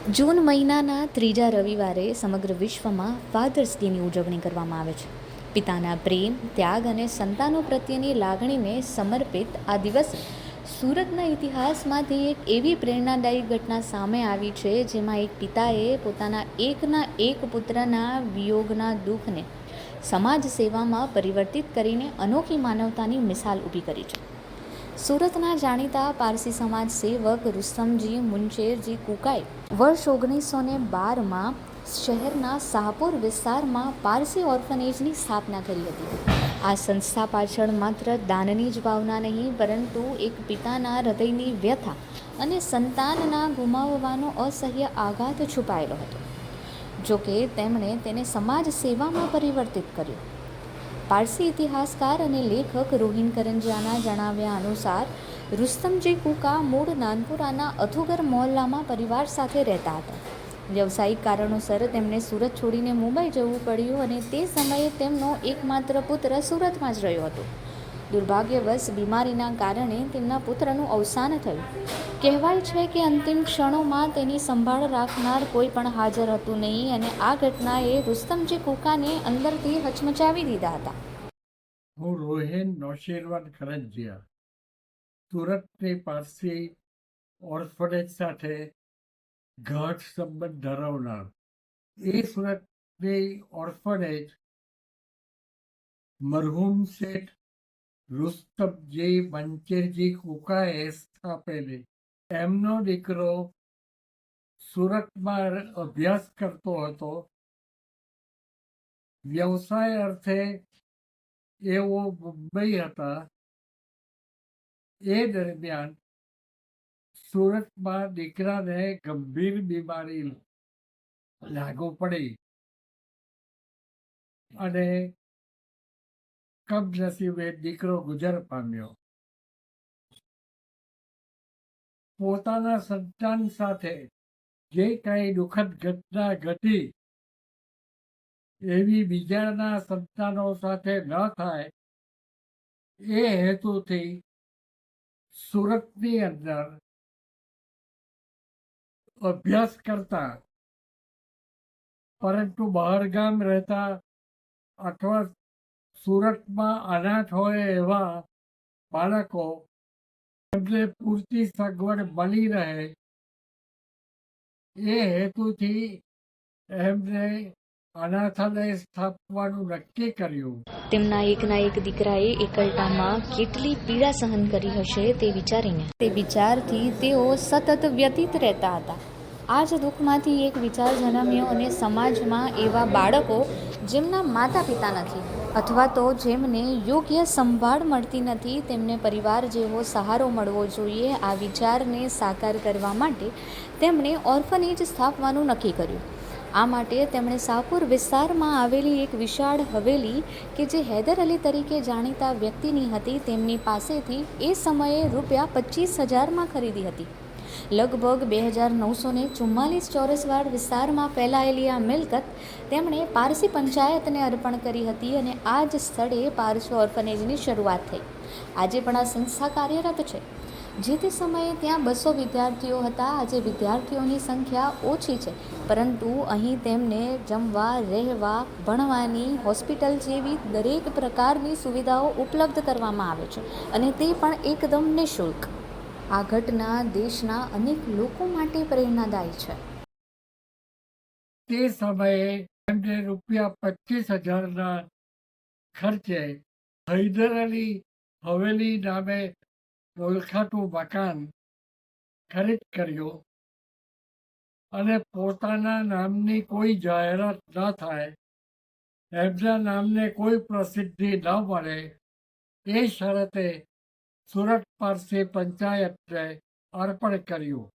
જૂન મહિનાના ત્રીજા રવિવારે સમગ્ર વિશ્વમાં ફાધર્સ ડેની ઉજવણી કરવામાં આવે છે. પિતાના પ્રેમ, ત્યાગ અને સંતાનો પ્રત્યેની લાગણીને સમર્પિત આ દિવસ સુરતના ઇતિહાસમાંથી એક એવી પ્રેરણાદાયી ઘટના સામે આવી છે, જેમાં એક પિતાએ પોતાના એકના એક પુત્રના વિયોગના દુઃખને સમાજ સેવામાં પરિવર્તિત કરીને અનોખી માનવતાની મિસાલ ઊભી કરી છે. સુરતના જાણીતા પારસી સમાજ સેવક રુસ્તમજી મુંચેરજી કુકાએ વર્ષ 1912માં શહેરના શાહપુર વિસ્તારમાં પારસી ઓર્ફનેજની સ્થાપના કરી હતી. આ સંસ્થા પાછળ માત્ર દાનની જ ભાવના નહીં, પરંતુ એક પિતાના હૃદયની વ્યથા અને સંતાનના ગુમાવવાનો અસહ્ય આઘાત છુપાયેલો હતો. જોકે તેમણે તેને સમાજ સેવામાં પરિવર્તિત કર્યો. પારસી ઇતિહાસકાર અને લેખક રોહિન કરંજિયાના જણાવ્યા અનુસાર રુસ્તમજી કુકા મૂળ નાનપુરાના અથુગર મોહલ્લામાં પરિવાર સાથે રહેતા હતા. વ્યવસાયિક કારણોસર તેમને સુરત છોડીને મુંબઈ જવું પડ્યું અને તે સમયે તેમનો એકમાત્ર પુત્ર સુરતમાં જ રહ્યો હતો. દુર્ભાગ્યવશ બીમારીના કારણે તેમના પુત્રનું અવસાન થયું. કહેવાય છે કે અંતિમ ક્ષણોમાં તેની સંભાળ રાખનાર કોઈ પણ હાજર હતું નહીં અને આ ઘટનાએ રુસ્તમજી કુકાને અંદરથી હચમચાવી દીધા હતા. હું રોહિન નૌશેરવાન કરંજિયા, સુરતની પારસી ઓર્ફનેજ સાથે ગાઢ સંબંધ ધરાવનાર. એ સુરતની ઓર્ફનેજ મરહૂમ શેઠ રુસ્તમજી મંચેરજી કુકાએ સ્થાપેલી. એમનો દીકરો સુરતમાં અભ્યાસ કરતો હતો. વ્યવસાય અર્થે એવો મુંબઈ હતા. એ દરમિયાન સુરતમાં દીકરાને ગંભીર બીમારી લાગુ પડી અને કમનસીબે દીકરો ગુજર પામ્યો. પોતાના સંતાન સાથે જે કાંઈ દુઃખદ ઘટના ઘટી એવી બીજાના સંતાનો સાથે ન થાય એ હેતુથી સુરતની અંદર અભ્યાસ કરતા પરંતુ બહારગામ રહેતા અથવા સુરતમાં અનાથ હોય એવા બાળકો એમને પૂરતી સગવડ મળી રહે એ હેતુથી એમને અનાથાલય સ્થાપવાનું નક્કી કર્યું. તેમના એકના એક દીકરાએ એકલતામાં કેટલી પીડા સહન કરી હશે તે વિચારીને તે વિચારથી તેઓ સતત વ્યતીત રહેતા હતા. આ જ દુઃખમાંથી એક વિચાર જન્મ્યો અને સમાજમાં એવા બાળકો જેમના માતા પિતા નથી અથવા તો જેમને યોગ્ય સંભાળ મળતી નથી, તેમને પરિવાર જેવો સહારો મળવો જોઈએ. આ વિચારને સાકાર કરવા માટે તેમણે ઓર્ફનેજ સ્થાપવાનું નક્કી કર્યું. આ માટે તેમણે શાહપુર વિસ્તારમાં આવેલી એક વિશાળ હવેલી કે જે હૈદર અલી તરીકે જાણીતા વ્યક્તિની હતી, તેમની પાસેથી એ સમયે ₹25,000 ખરીદી હતી. લગભગ 2,944 ચોરસવાડ વિસ્તારમાં ફેલાયેલી આ મિલકત તેમણે પારસી પંચાયતને અર્પણ કરી હતી અને આ જ સ્થળે પારસી ઓર્ફનેજની શરૂઆત થઈ. આજે પણ આ સંસ્થા કાર્યરત છે. જે તે સમયે ત્યાં 200 વિદ્યાર્થીઓ હતા. આજે વિદ્યાર્થીઓની સંખ્યા ઓછી છે, પરંતુ અહીં તેમને જમવા, રહેવા, ભણવાની, હોસ્પિટલ જેવી દરેક પ્રકારની સુવિધાઓ ઉપલબ્ધ કરવામાં આવે છે અને તે પણ એકદમ નિઃશુલ્ક. આ ઘટના દેશના અનેક લોકો માટે પ્રેરણાદાયી છે. તે સમયે એમને ₹25,000ના ખર્ચે હૈદર અલી હવેલી નામે ઓળખાતું મકાન ખરીદ કર્યું અને પોતાના નામની કોઈ જાહેરાત ન થાય, એમના નામને કોઈ પ્રસિદ્ધિ ન મળે એ શરતે સુરત પારસી પંચાયતને અર્પણ કર્યું.